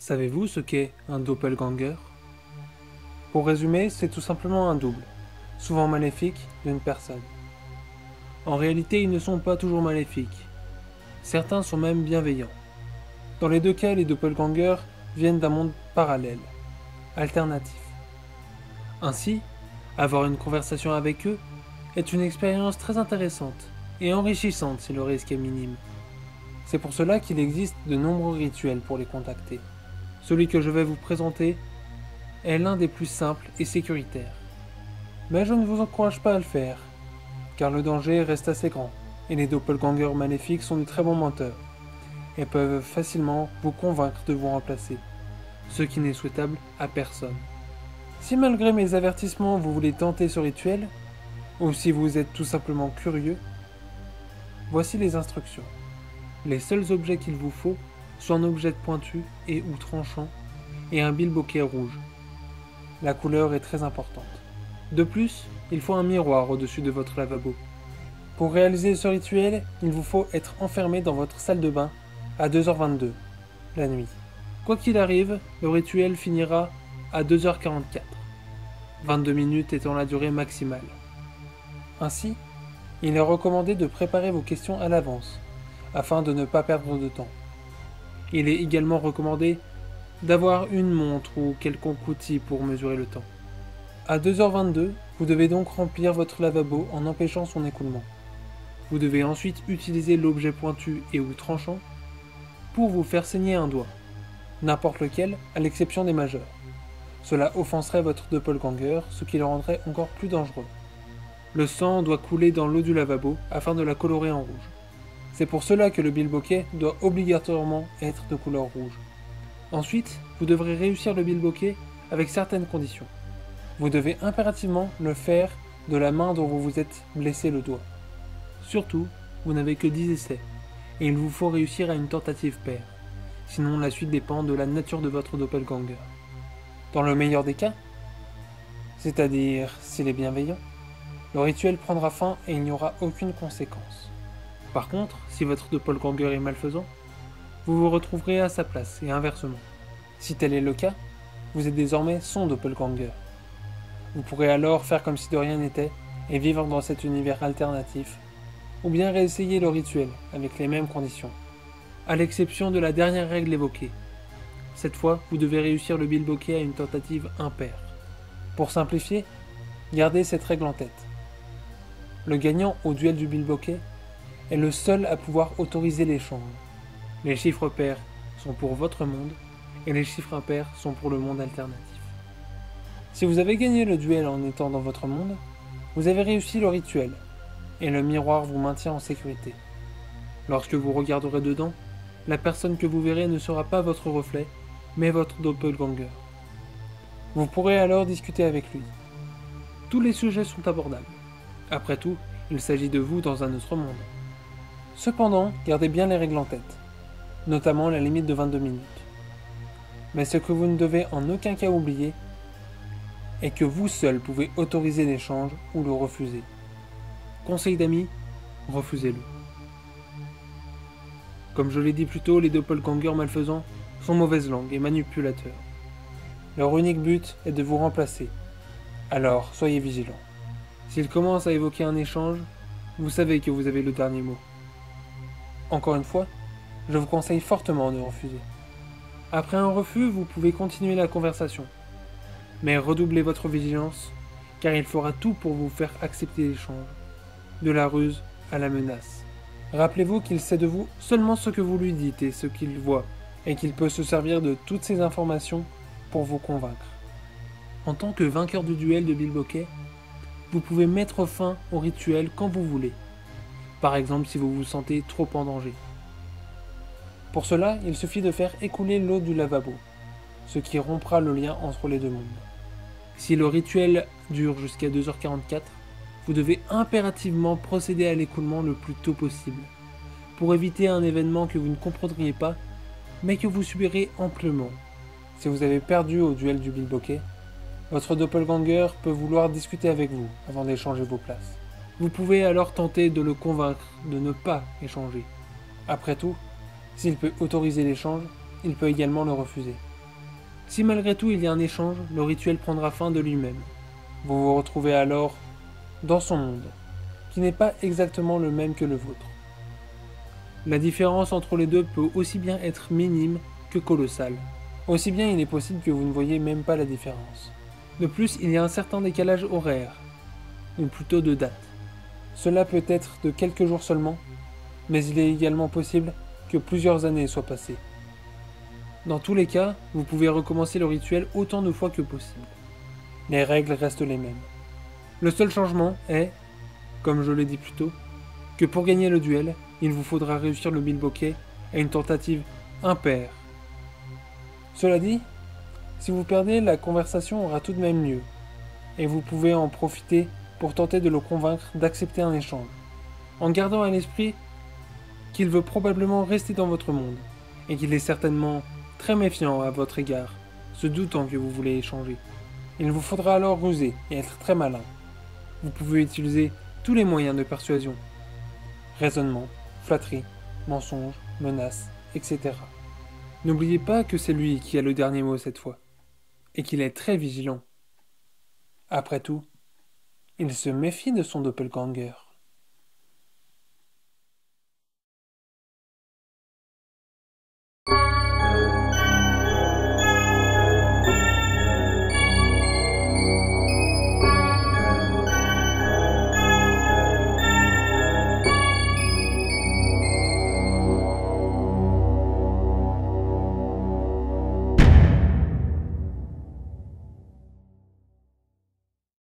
Savez-vous ce qu'est un doppelganger? Pour résumer, c'est tout simplement un double, souvent maléfique, d'une personne. En réalité, ils ne sont pas toujours maléfiques. Certains sont même bienveillants. Dans les deux cas, les doppelgangers viennent d'un monde parallèle, alternatif. Ainsi, avoir une conversation avec eux est une expérience très intéressante et enrichissante si le risque est minime. C'est pour cela qu'il existe de nombreux rituels pour les contacter. Celui que je vais vous présenter est l'un des plus simples et sécuritaires. Mais je ne vous encourage pas à le faire, car le danger reste assez grand, et les doppelgangers maléfiques sont de très bons menteurs, et peuvent facilement vous convaincre de vous remplacer, ce qui n'est souhaitable à personne. Si malgré mes avertissements vous voulez tenter ce rituel, ou si vous êtes tout simplement curieux, voici les instructions. Les seuls objets qu'il vous faut sont un objet pointu et ou tranchant, et un bilboquet rouge. La couleur est très importante. De plus, il faut un miroir au-dessus de votre lavabo. Pour réaliser ce rituel, il vous faut être enfermé dans votre salle de bain à 2h22, la nuit. Quoi qu'il arrive, le rituel finira à 2h44, 22 minutes étant la durée maximale. Ainsi, il est recommandé de préparer vos questions à l'avance, afin de ne pas perdre de temps. Il est également recommandé d'avoir une montre ou quelconque outil pour mesurer le temps. À 2h22, vous devez donc remplir votre lavabo en empêchant son écoulement. Vous devez ensuite utiliser l'objet pointu et ou tranchant pour vous faire saigner un doigt, n'importe lequel à l'exception des majeurs. Cela offenserait votre doppelganger, ce qui le rendrait encore plus dangereux. Le sang doit couler dans l'eau du lavabo afin de la colorer en rouge. C'est pour cela que le bilboquet doit obligatoirement être de couleur rouge. Ensuite, vous devrez réussir le bilboquet avec certaines conditions. Vous devez impérativement le faire de la main dont vous vous êtes blessé le doigt. Surtout, vous n'avez que 10 essais, et il vous faut réussir à une tentative paire. Sinon, la suite dépend de la nature de votre doppelganger. Dans le meilleur des cas, c'est-à-dire s'il est bienveillant, le rituel prendra fin et il n'y aura aucune conséquence. Par contre, si votre doppelganger est malfaisant, vous vous retrouverez à sa place et inversement. Si tel est le cas, vous êtes désormais son doppelganger. Vous pourrez alors faire comme si de rien n'était et vivre dans cet univers alternatif, ou bien réessayer le rituel avec les mêmes conditions, à l'exception de la dernière règle évoquée. Cette fois, vous devez réussir le bilboquet à une tentative impaire. Pour simplifier, gardez cette règle en tête. Le gagnant au duel du bilboquet est le seul à pouvoir autoriser l'échange. Les chiffres pairs sont pour votre monde et les chiffres impairs sont pour le monde alternatif. Si vous avez gagné le duel en étant dans votre monde, vous avez réussi le rituel et le miroir vous maintient en sécurité. Lorsque vous regarderez dedans, la personne que vous verrez ne sera pas votre reflet, mais votre doppelganger. Vous pourrez alors discuter avec lui. Tous les sujets sont abordables. Après tout, il s'agit de vous dans un autre monde. Cependant, gardez bien les règles en tête, notamment la limite de 22 minutes. Mais ce que vous ne devez en aucun cas oublier est que vous seul pouvez autoriser l'échange ou le refuser. Conseil d'amis, refusez-le. Comme je l'ai dit plus tôt, les doppelgangers malfaisants sont mauvaise langue et manipulateurs. Leur unique but est de vous remplacer. Alors, soyez vigilants. S'ils commencent à évoquer un échange, vous savez que vous avez le dernier mot. Encore une fois, je vous conseille fortement de refuser. Après un refus, vous pouvez continuer la conversation. Mais redoublez votre vigilance, car il fera tout pour vous faire accepter l'échange. De la ruse à la menace. Rappelez-vous qu'il sait de vous seulement ce que vous lui dites et ce qu'il voit, et qu'il peut se servir de toutes ces informations pour vous convaincre. En tant que vainqueur du duel de bilboquet, vous pouvez mettre fin au rituel quand vous voulez. Par exemple si vous vous sentez trop en danger. Pour cela, il suffit de faire écouler l'eau du lavabo, ce qui rompra le lien entre les deux mondes. Si le rituel dure jusqu'à 2h44, vous devez impérativement procéder à l'écoulement le plus tôt possible, pour éviter un événement que vous ne comprendriez pas, mais que vous subirez amplement. Si vous avez perdu au duel du bilboquet, votre doppelganger peut vouloir discuter avec vous avant d'échanger vos places. Vous pouvez alors tenter de le convaincre de ne pas échanger. Après tout, s'il peut autoriser l'échange, il peut également le refuser. Si malgré tout il y a un échange, le rituel prendra fin de lui-même. Vous vous retrouvez alors dans son monde, qui n'est pas exactement le même que le vôtre. La différence entre les deux peut aussi bien être minime que colossale. Aussi bien il est possible que vous ne voyez même pas la différence. De plus, il y a un certain décalage horaire, ou plutôt de date. Cela peut être de quelques jours seulement, mais il est également possible que plusieurs années soient passées. Dans tous les cas, vous pouvez recommencer le rituel autant de fois que possible. Les règles restent les mêmes. Le seul changement est, comme je l'ai dit plus tôt, que pour gagner le duel, il vous faudra réussir le bilboquet à une tentative impaire. Cela dit, si vous perdez, la conversation aura tout de même lieu, et vous pouvez en profiter pour tenter de le convaincre d'accepter un échange, en gardant à l'esprit qu'il veut probablement rester dans votre monde, et qu'il est certainement très méfiant à votre égard, se doutant que vous voulez échanger. Il vous faudra alors ruser et être très malin. Vous pouvez utiliser tous les moyens de persuasion. Raisonnement, flatterie, mensonge, menace, etc. N'oubliez pas que c'est lui qui a le dernier mot cette fois, et qu'il est très vigilant. Après tout, il se méfie de son doppelganger.